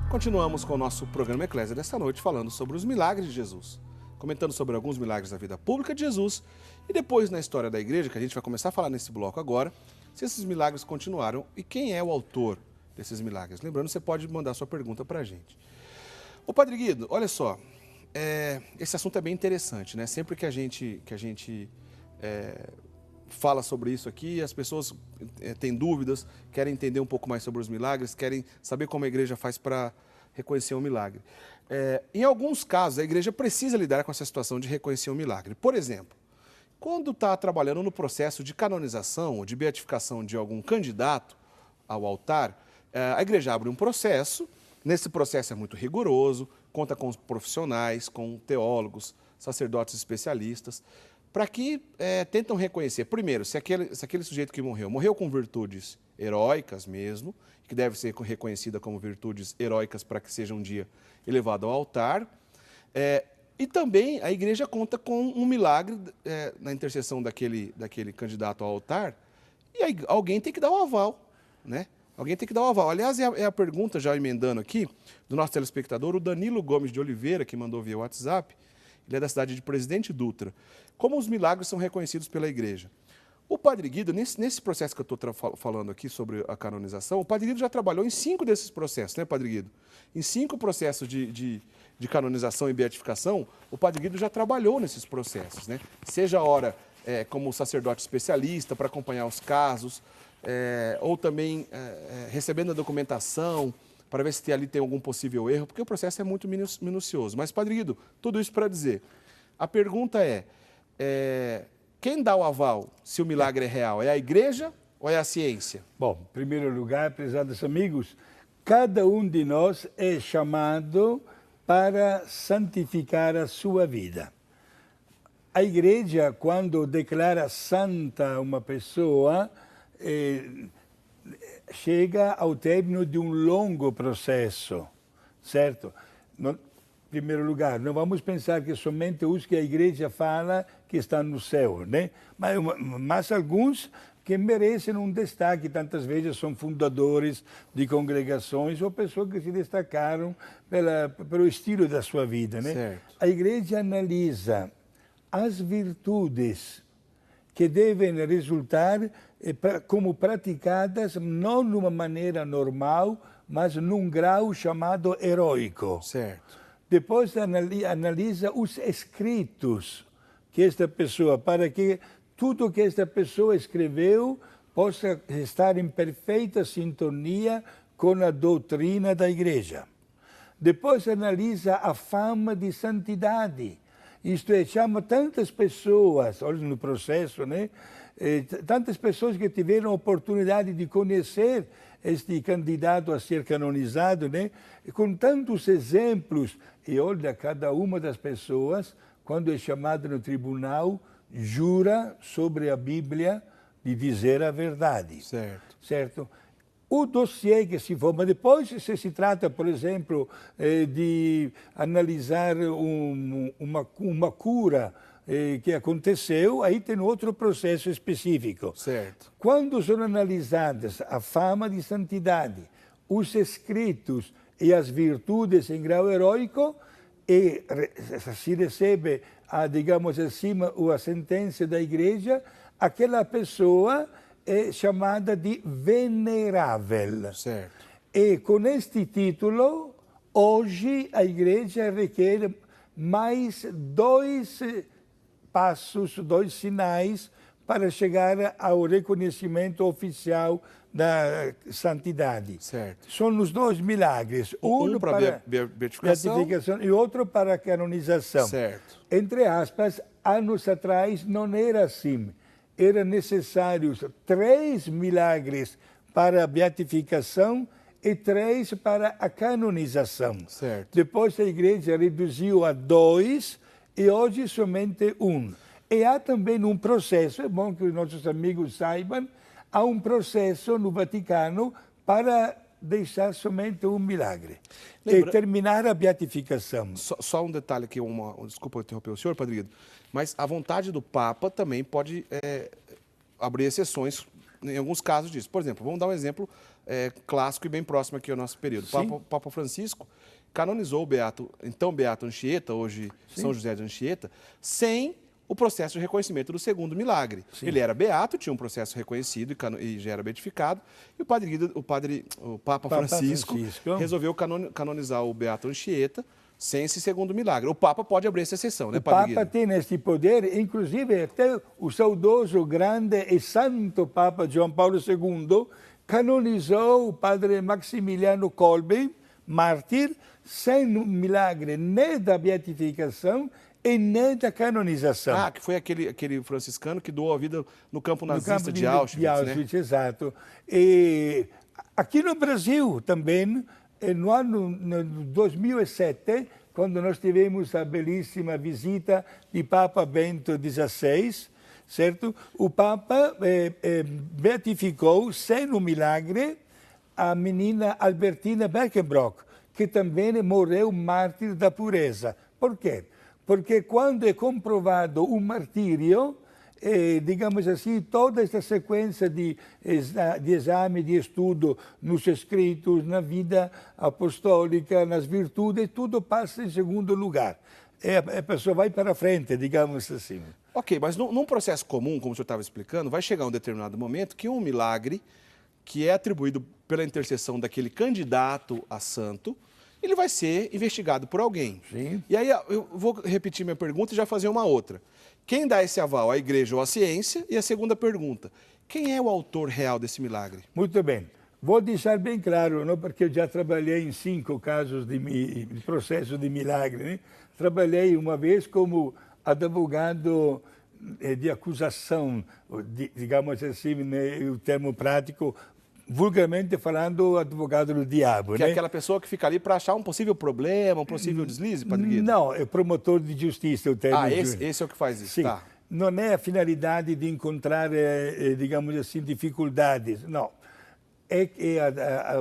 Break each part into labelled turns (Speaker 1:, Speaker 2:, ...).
Speaker 1: Continuamos com o nosso programa Eclésia desta noite, falando sobre os milagres de Jesus, comentando sobre alguns milagres da vida pública de Jesus e depois na história da igreja, que a gente vai começar a falar nesse bloco agora, se esses milagres continuaram e quem é o autor desses milagres. Lembrando, você pode mandar sua pergunta para a gente. Ô Padre Guido, olha só, esse assunto é bem interessante, né? Sempre que a gente fala sobre isso aqui, as pessoas têm dúvidas, querem entender um pouco mais sobre os milagres, querem saber como a igreja faz para reconhecer um milagre. Em alguns casos, a igreja precisa lidar com essa situação de reconhecer um milagre. Por exemplo, quando está trabalhando no processo de canonização ou de beatificação de algum candidato ao altar, a igreja abre um processo. Nesse processo é muito rigoroso, conta com profissionais, com teólogos, sacerdotes especialistas, para que tentam reconhecer, primeiro, se aquele sujeito que morreu com virtudes heróicas mesmo, que deve ser reconhecida como virtudes heróicas para que seja um dia elevado ao altar. E também a igreja conta com um milagre na intercessão daquele candidato ao altar, e aí alguém tem que dar o aval, né? Alguém tem que dar o aval. Aliás, é a pergunta, já emendando aqui, do nosso telespectador, o Danilo Gomes de Oliveira, que mandou via WhatsApp. Ele é da cidade de Presidente Dutra. Como os milagres são reconhecidos pela igreja? O Padre Guido, nesse processo que eu estou falando aqui sobre a canonização, o Padre Guido já trabalhou em 5 desses processos, né, Padre Guido? Em 5 processos de canonização e beatificação, o Padre Guido já trabalhou nesses processos, né? Seja ora como sacerdote especialista para acompanhar os casos, ou também recebendo a documentação para ver se ali tem algum possível erro, porque o processo é muito minucioso. Mas, Padre Guido, tudo isso para dizer, a pergunta quem dá o aval se o milagre é real? É a igreja ou é a ciência?
Speaker 2: Bom, em primeiro lugar, prezados amigos, cada um de nós é chamado para santificar a sua vida. A igreja, quando declara santa uma pessoa, chega ao término de um longo processo, certo? Em primeiro lugar, não vamos pensar que somente os que a igreja fala que estão no céu, né? Mas alguns que merecem um destaque, tantas vezes são fundadores de congregações ou pessoas que se destacaram pelo estilo da sua vida, né?
Speaker 1: Certo.
Speaker 2: A igreja analisa as virtudes que devem resultar como praticadas não de uma maneira normal, mas num grau chamado heróico.
Speaker 1: Certo.
Speaker 2: Depois analisa os escritos que esta pessoa, para que tudo que esta pessoa escreveu possa estar em perfeita sintonia com a doutrina da igreja. Depois analisa a fama de santidade. Isto é, chama tantas pessoas, olha no processo, né? Tantas pessoas que tiveram a oportunidade de conhecer este candidato a ser canonizado, né? Com tantos exemplos. E olha, cada uma das pessoas, quando é chamada no tribunal, jura sobre a Bíblia de dizer a verdade.
Speaker 1: Certo.
Speaker 2: Certo? O dossiê que se forma, depois se trata, por exemplo, de analisar uma cura que aconteceu, aí tem outro processo específico.
Speaker 1: Certo.
Speaker 2: Quando são analisadas a fama de santidade, os escritos e as virtudes em grau heróico, e se recebe, digamos assim, a sentença da igreja, aquela pessoa é chamada de venerável.
Speaker 1: Certo.
Speaker 2: E com este título, hoje a igreja requer mais 2 passos, 2 sinais para chegar ao reconhecimento oficial da santidade.
Speaker 1: Certo.
Speaker 2: São os 2 milagres.
Speaker 1: Um para beatificação
Speaker 2: e outro para a canonização.
Speaker 1: Certo.
Speaker 2: Entre aspas, anos atrás não era assim. Eram necessários 3 milagres para a beatificação e 3 para a canonização.
Speaker 1: Certo.
Speaker 2: Depois a igreja reduziu a 2 e hoje somente 1. E há também um processo, é bom que os nossos amigos saibam, há um processo no Vaticano para deixar somente um milagre. E terminar a beatificação.
Speaker 1: Só um detalhe aqui, desculpa interromper o senhor, Padre Guido, mas a vontade do Papa também pode abrir exceções em alguns casos disso. Por exemplo, vamos dar um exemplo clássico e bem próximo aqui ao nosso período. O Papa Francisco canonizou então Beato Anchieta, hoje São José de Anchieta, sem o processo de reconhecimento do segundo milagre. Sim. Ele era beato, tinha um processo reconhecido e já era beatificado, e o Papa Francisco resolveu canonizar o Beato Anchieta sem esse segundo milagre. O Papa pode abrir essa exceção, né, Padre Guido?
Speaker 2: O Papa tem este poder, inclusive até o saudoso, grande e santo Papa João Paulo II canonizou o Padre Maximiliano Kolbe, mártir, sem milagre nem da beatificação e nem da canonização.
Speaker 1: Ah, que foi aquele franciscano que doou a vida no campo nazista de Auschwitz,
Speaker 2: né? Exato. E aqui no Brasil também, no ano 2007, quando nós tivemos a belíssima visita de Papa Bento XVI, certo? O Papa beatificou, sem o milagre, a menina Albertina Beckenbrock, que também morreu mártir da pureza. Por quê? Porque quando é comprovado o martírio, digamos assim, toda esta sequência de exame, de estudo nos escritos, na vida apostólica, nas virtudes, tudo passa em segundo lugar. A pessoa vai para frente, digamos assim.
Speaker 1: Ok, mas num processo comum, como o senhor estava explicando, vai chegar um determinado momento que um milagre que é atribuído pela intercessão daquele candidato a santo, ele vai ser investigado por alguém.
Speaker 2: Sim.
Speaker 1: E aí eu vou repetir minha pergunta e já fazer uma outra. Quem dá esse aval, a igreja ou a ciência? E a segunda pergunta, quem é o autor real desse milagre?
Speaker 2: Muito bem. Vou deixar bem claro, não, porque eu já trabalhei em 5 casos de processo de milagre. Né? Trabalhei uma vez como advogado de acusação, digamos assim, né, o termo prático, vulgarmente falando, advogado do diabo.
Speaker 1: Que
Speaker 2: né?
Speaker 1: é aquela pessoa que fica ali para achar um possível problema, um possível deslize, Padre Guido?
Speaker 2: Não, é promotor de justiça o termo.
Speaker 1: Ah, esse é o que faz isso,
Speaker 2: Sim.
Speaker 1: Tá.
Speaker 2: Não é a finalidade de encontrar, digamos assim, dificuldades, não.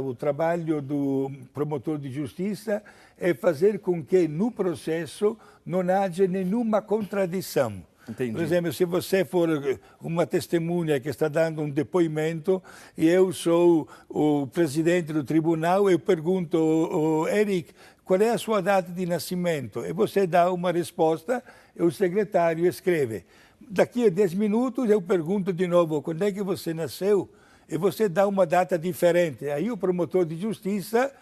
Speaker 2: O trabalho do promotor de justiça é fazer com que no processo não haja nenhuma contradição.
Speaker 1: Entendi.
Speaker 2: Por exemplo, se você for uma testemunha que está dando um depoimento e eu sou o presidente do tribunal, eu pergunto, Eric, qual é a sua data de nascimento? E você dá uma resposta e o secretário escreve. Daqui a 10 minutos eu pergunto de novo, quando é que você nasceu? E você dá uma data diferente. Aí o promotor de justiça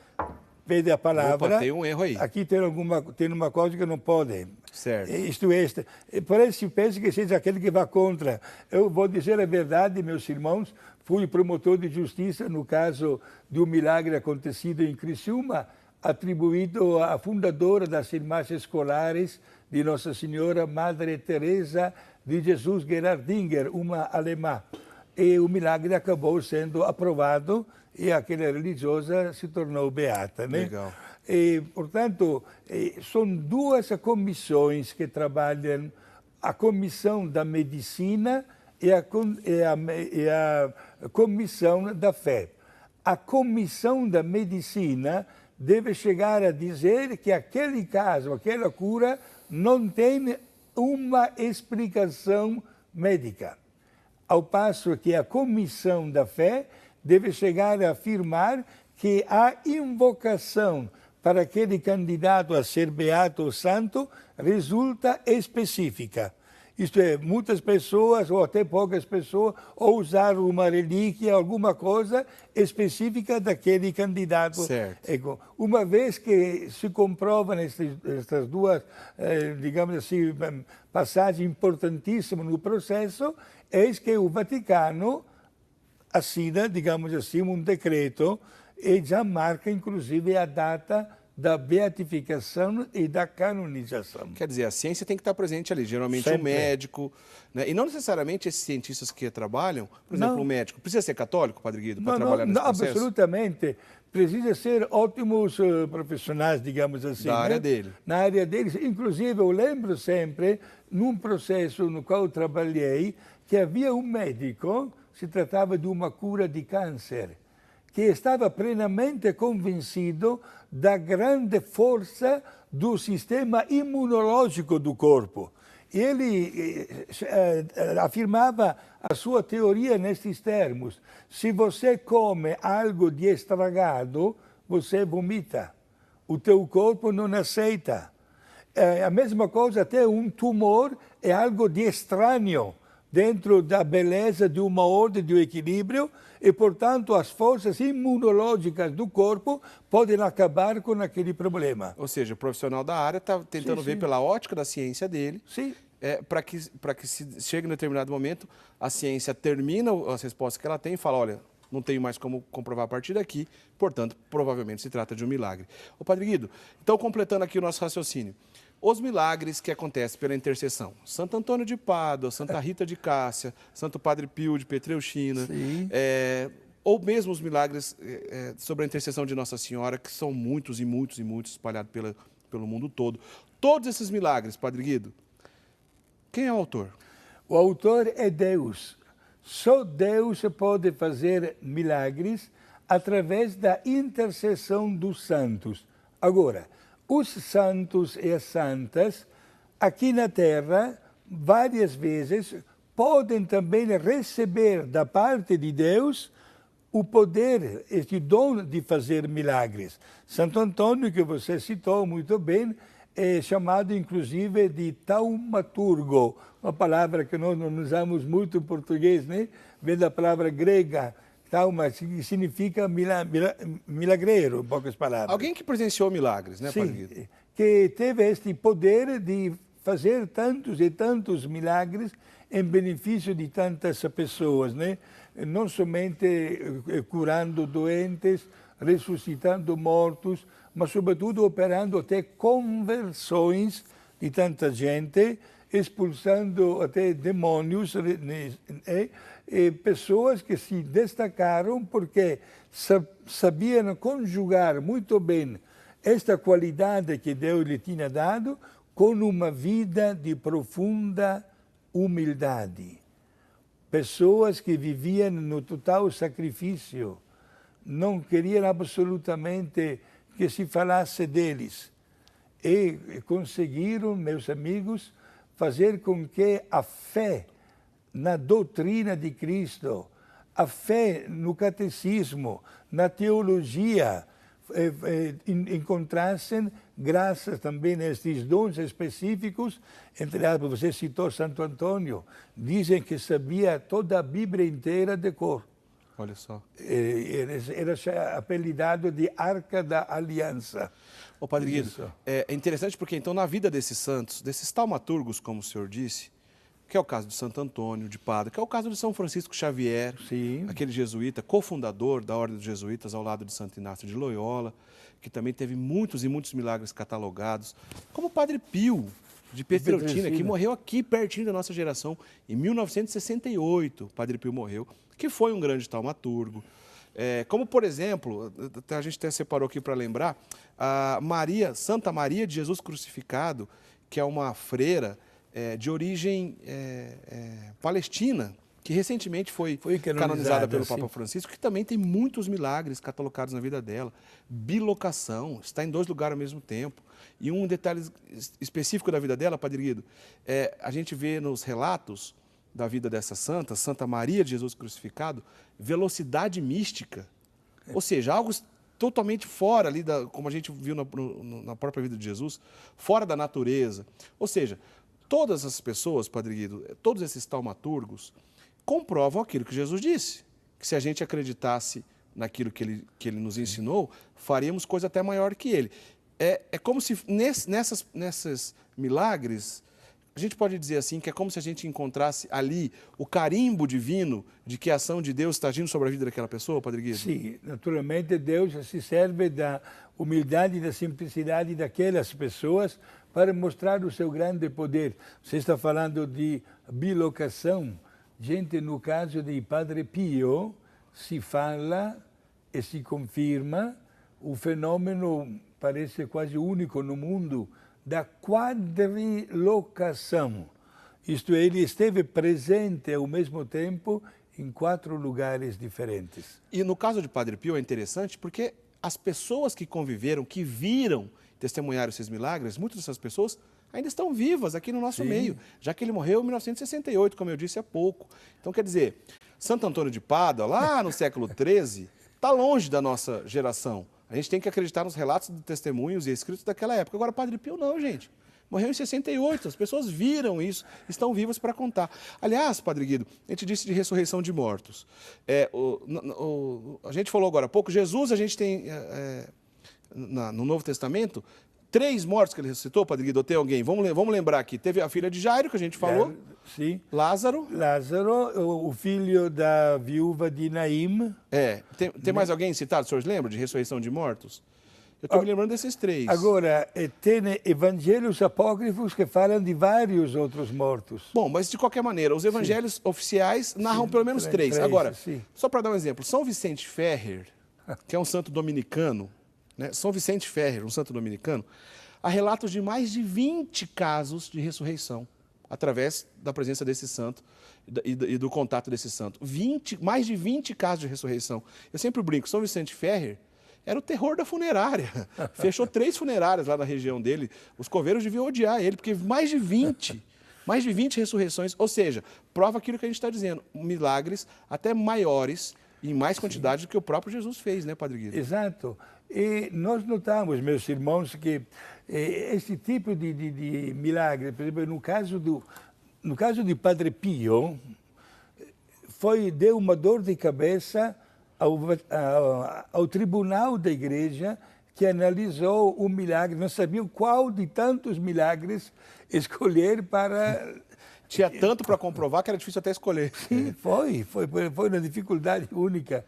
Speaker 2: pede a palavra.
Speaker 1: Opa, tem um erro aí.
Speaker 2: Aqui tem uma coisa que não pode.
Speaker 1: Certo.
Speaker 2: Isto é, parece que seja aquele que vai contra. Eu vou dizer a verdade, meus irmãos, fui promotor de justiça no caso de um milagre acontecido em Criciúma, atribuído à fundadora das Irmãs Escolares de Nossa Senhora Madre Teresa de Jesus Gerardinger, uma alemã. E o milagre acabou sendo aprovado e aquela religiosa se tornou beata. Né?
Speaker 1: Legal.
Speaker 2: E, portanto, são 2 comissões que trabalham, a comissão da medicina e a comissão da fé. A comissão da medicina deve chegar a dizer que aquele caso, aquela cura, não tem uma explicação médica. Ao passo que a comissão da fé deve chegar a afirmar que a invocação para aquele candidato a ser beato ou santo resulta específica. Isto é, muitas pessoas, ou até poucas pessoas, ou usar uma relíquia, alguma coisa específica daquele candidato.
Speaker 1: Certo.
Speaker 2: Uma vez que se comprovam estas 2, digamos assim, passagens importantíssimas no processo, eis que o Vaticano assina, digamos assim, um decreto e já marca, inclusive, a data da beatificação e da canonização.
Speaker 1: Quer dizer, a ciência tem que estar presente ali, geralmente
Speaker 2: Sempre.
Speaker 1: um médico, né? E não necessariamente esses cientistas que trabalham, por exemplo, um médico, precisa ser católico, Padre Guido, para trabalhar nesse processo?
Speaker 2: Absolutamente. Precisa ser ótimos profissionais, digamos assim.
Speaker 1: Da área
Speaker 2: né?
Speaker 1: dele.
Speaker 2: Na área deles. Inclusive, eu lembro sempre, num processo no qual eu trabalhei, que havia um médico, se tratava de uma cura de câncer, que estava plenamente convencido da grande força do sistema imunológico do corpo. Ele afirmava a sua teoria nestes termos: se você come algo de estragado, você vomita. O teu corpo não aceita. A mesma coisa, até um tumor é algo de estranho dentro da beleza de uma ordem, de um equilíbrio, e, portanto, as forças imunológicas do corpo podem acabar com aquele problema.
Speaker 1: Ou seja, o profissional da área está tentando ver pela ótica da ciência dele, para que se chegue em determinado momento, a ciência termina as respostas que ela tem e fala, olha, não tenho mais como comprovar a partir daqui, portanto, provavelmente se trata de um milagre. Ô, Padre Guido, então, completando aqui o nosso raciocínio, os milagres que acontecem pela intercessão, Santo Antônio de Pádua, Santa Rita de Cássia, Santo Padre Pio de Petreucina, ou mesmo os milagres sobre a intercessão de Nossa Senhora, que são muitos e muitos e muitos espalhados pelo mundo todo. Todos esses milagres, Padre Guido, quem é o autor?
Speaker 2: O autor é Deus. Só Deus pode fazer milagres através da intercessão dos santos. Agora, os santos e as santas, aqui na Terra, várias vezes, podem também receber da parte de Deus o poder, este dom de fazer milagres. Santo Antônio, que você citou muito bem, é chamado inclusive de taumaturgo, uma palavra que nós não usamos muito em português, né? Vem da palavra grega, tauma, que significa milagreiro, em poucas palavras.
Speaker 1: Alguém que presenciou milagres, né, Padre Guido?
Speaker 2: Sim, que teve este poder de fazer tantos e tantos milagres em benefício de tantas pessoas, né? Não somente curando doentes, ressuscitando mortos, mas sobretudo operando até conversões de tanta gente, expulsando até demônios, e pessoas que se destacaram porque sabiam conjugar muito bem esta qualidade que Deus lhe tinha dado com uma vida de profunda humildade. Pessoas que viviam no total sacrifício, não queriam absolutamente que se falasse deles. E conseguiram, meus amigos, fazer com que a fé na doutrina de Cristo, a fé no catecismo, na teologia, encontrassem, graças também a estes dons específicos, entre aspas, você citou Santo Antônio, dizem que sabia toda a Bíblia inteira de cor.
Speaker 1: Olha só.
Speaker 2: Era apelidado de Arca da Aliança.
Speaker 1: Ô, Padre Guido, é interessante porque, então, na vida desses santos, desses taumaturgos, como o senhor disse, que é o caso de Santo Antônio de Pádua, que é o caso de São Francisco Xavier, aquele jesuíta, cofundador da Ordem dos Jesuítas, ao lado de Santo Inácio de Loyola, que também teve muitos e muitos milagres catalogados, como o Padre Pio de Petreucina, que morreu aqui pertinho da nossa geração, em 1968, o Padre Pio morreu, que foi um grande taumaturgo. Como, por exemplo, a gente até separou aqui para lembrar, a Santa Maria de Jesus Crucificado, que é uma freira de origem palestina, que recentemente foi canonizada pelo Papa Francisco, que também tem muitos milagres catalogados na vida dela. Bilocação, está em 2 lugares ao mesmo tempo. E um detalhe específico da vida dela, Padre Guido, a gente vê nos relatos da vida dessa santa, Santa Maria de Jesus Crucificado, velocidade mística. Ou seja, algo totalmente fora ali, como a gente viu na própria vida de Jesus, fora da natureza. Ou seja, todas as pessoas, Padre Guido, todos esses taumaturgos, comprovam aquilo que Jesus disse, que se a gente acreditasse naquilo que ele nos ensinou, faríamos coisa até maior que ele. É como se nesses milagres, a gente pode dizer assim, que é como se a gente encontrasse ali o carimbo divino de que a ação de Deus está agindo sobre a vida daquela pessoa, Padre Guido?
Speaker 2: Sim, naturalmente Deus se serve da humildade e da simplicidade daquelas pessoas para mostrar o seu grande poder. Você está falando de bilocação. Gente, no caso de Padre Pio, se fala e se confirma o fenômeno, parece quase único no mundo, da quadrilocação. Isto é, ele esteve presente ao mesmo tempo em 4 lugares diferentes.
Speaker 1: E no caso de Padre Pio é interessante porque as pessoas que conviveram, que viram, testemunharam esses milagres, muitas dessas pessoas ainda estão vivas aqui no nosso meio, já que ele morreu em 1968, como eu disse há pouco. Então, quer dizer, Santo Antônio de Pádua, lá no século XIII, está longe da nossa geração. A gente tem que acreditar nos relatos de testemunhos e escritos daquela época. Agora, Padre Pio não, gente. Morreu em 68, as pessoas viram isso, estão vivas para contar. Aliás, Padre Guido, a gente disse de ressurreição de mortos. A gente falou agora há pouco, Jesus, a gente tem no Novo Testamento 3 mortos que ele ressuscitou, Padre Guido, tem alguém? Vamos lembrar aqui, teve a filha de Jairo, que a gente falou.
Speaker 2: Sim.
Speaker 1: Lázaro.
Speaker 2: O filho da viúva de Naim.
Speaker 1: Tem mais alguém citado, o senhor lembra, de ressurreição de mortos? Eu estou me lembrando desses 3.
Speaker 2: Agora, tem evangelhos apócrifos que falam de vários outros mortos.
Speaker 1: Bom, mas de qualquer maneira, os evangelhos oficiais narram pelo menos 3. Agora, só para dar um exemplo, São Vicente Ferrer, que é um santo dominicano, né? São Vicente Ferrer, um santo dominicano, há relatos de mais de 20 casos de ressurreição, através da presença desse santo e do contato desse santo. Mais de 20 casos de ressurreição. Eu sempre brinco, São Vicente Ferrer era o terror da funerária. Fechou 3 funerárias lá na região dele. Os coveiros deviam odiar ele, porque mais de 20 ressurreições, ou seja, prova aquilo que a gente está dizendo, milagres até maiores e em mais quantidade do que o próprio Jesus fez, né, Padre Guido?
Speaker 2: Exato. E nós notamos, meus irmãos, que esse tipo de milagre, por exemplo, no caso de Padre Pio, deu uma dor de cabeça ao tribunal da igreja que analisou o milagre. Não sabiam qual de tantos milagres escolher para...
Speaker 1: Tinha tanto para comprovar que era difícil até escolher.
Speaker 2: Sim, foi uma dificuldade única.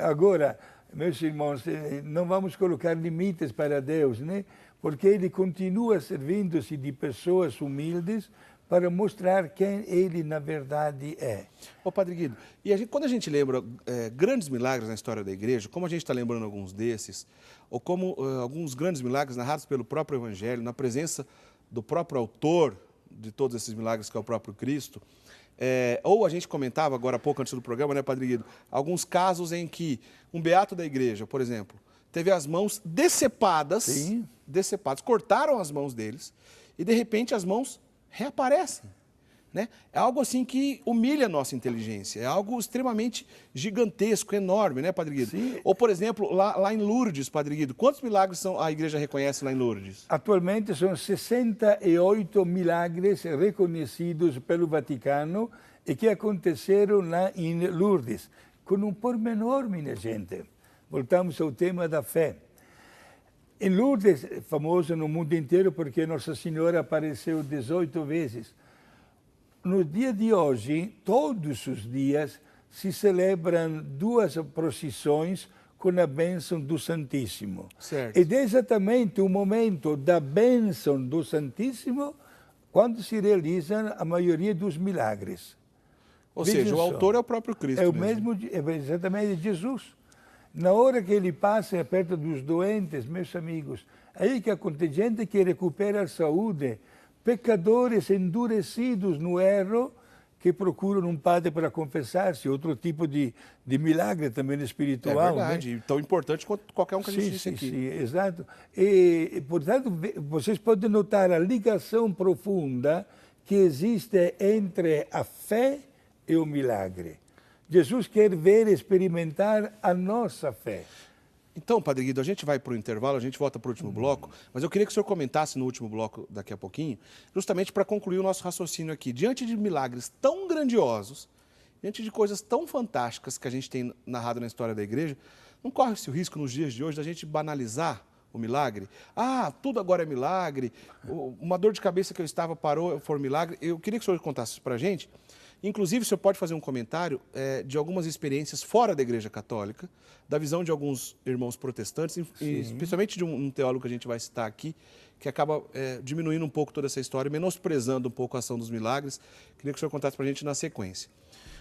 Speaker 2: Agora, meus irmãos, não vamos colocar limites para Deus, né? Porque Ele continua servindo-se de pessoas humildes para mostrar quem Ele, na verdade, é.
Speaker 1: Ô, Padre Guido, e quando a gente lembra grandes milagres na história da igreja, como a gente está lembrando alguns desses, ou como alguns grandes milagres narrados pelo próprio Evangelho, na presença do próprio autor de todos esses milagres, que é o próprio Cristo, ou a gente comentava agora há pouco, antes do programa, né, Padre Guido, alguns casos em que um beato da igreja, por exemplo, teve as mãos decepadas, cortaram as mãos deles, e de repente as mãos reaparecem, né? É algo assim que humilha a nossa inteligência, é algo extremamente gigantesco, enorme, né, Padre Guido?
Speaker 2: Sim.
Speaker 1: Ou, por exemplo, lá em Lourdes, Padre Guido, quantos milagres a igreja reconhece lá em Lourdes?
Speaker 2: Atualmente são 68 milagres reconhecidos pelo Vaticano e que aconteceram lá em Lourdes, com um pormenor, minha gente. Voltamos ao tema da fé. Em Lourdes, famoso no mundo inteiro porque Nossa Senhora apareceu 18 vezes. No dia de hoje, todos os dias, se celebram 2 procissões com a bênção do Santíssimo.
Speaker 1: Certo.
Speaker 2: Ed é exatamente o momento da bênção do Santíssimo quando se realizam a maioria dos milagres.
Speaker 1: Ou seja, o autor é o próprio Cristo.
Speaker 2: É o mesmo, é exatamente Jesus. Na hora que ele passa perto dos doentes, meus amigos, aí que acontece gente que recupera a saúde, pecadores endurecidos no erro, que procuram um padre para confessar-se, outro tipo de milagre também espiritual.
Speaker 1: É verdade, né? Tão importante quanto qualquer um que a gente disse aqui.
Speaker 2: Sim, exato. E, portanto, vocês podem notar a ligação profunda que existe entre a fé e o milagre. Jesus quer ver e experimentar a nossa fé.
Speaker 1: Então, Padre Guido, a gente vai para o intervalo, a gente volta para o último bloco, mas eu queria que o senhor comentasse no último bloco daqui a pouquinho, justamente para concluir o nosso raciocínio aqui. Diante de milagres tão grandiosos, diante de coisas tão fantásticas que a gente tem narrado na história da igreja, não corre-se o risco nos dias de hoje da gente banalizar o milagre? Ah, tudo agora é milagre, uma dor de cabeça que eu estava parou, foi milagre. Eu queria que o senhor contasse isso para a gente. Inclusive, o senhor pode fazer um comentário de algumas experiências fora da Igreja Católica, da visão de alguns irmãos protestantes, especialmente de um teólogo que a gente vai citar aqui, que acaba diminuindo um pouco toda essa história, menosprezando um pouco a ação dos milagres. Queria que o senhor contasse para a gente na sequência.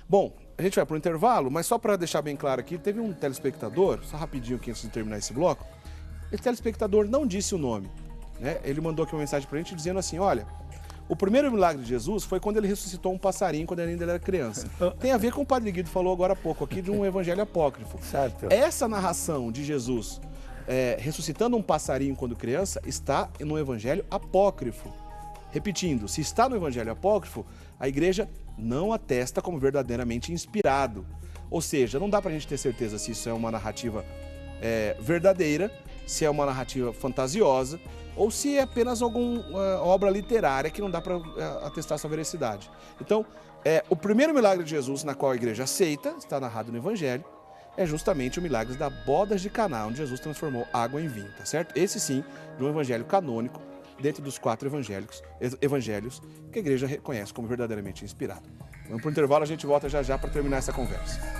Speaker 1: Bom, a gente vai para o intervalo, mas só para deixar bem claro aqui, teve um telespectador, só rapidinho aqui antes de terminar esse bloco, esse telespectador não disse o nome, né? Ele mandou aqui uma mensagem para a gente dizendo assim, olha, o primeiro milagre de Jesus foi quando ele ressuscitou um passarinho, quando ele ainda era criança. Tem a ver com o Padre Guido falou agora há pouco aqui de um evangelho apócrifo.
Speaker 2: Certo.
Speaker 1: Essa narração de Jesus ressuscitando um passarinho quando criança, está no evangelho apócrifo. Repetindo, se está no evangelho apócrifo, a igreja não atesta como verdadeiramente inspirado. Ou seja, não dá para a gente ter certeza se isso é uma narrativa verdadeira, se é uma narrativa fantasiosa, ou se é apenas alguma obra literária que não dá para atestar sua veracidade. Então, o primeiro milagre de Jesus, na qual a igreja aceita, está narrado no evangelho, é justamente o milagre da bodas de Caná, onde Jesus transformou água em vinho, tá certo? Esse sim, de um evangelho canônico, dentro dos 4 evangelhos que a igreja reconhece como verdadeiramente inspirado. Vamos para o intervalo, a gente volta já já para terminar essa conversa.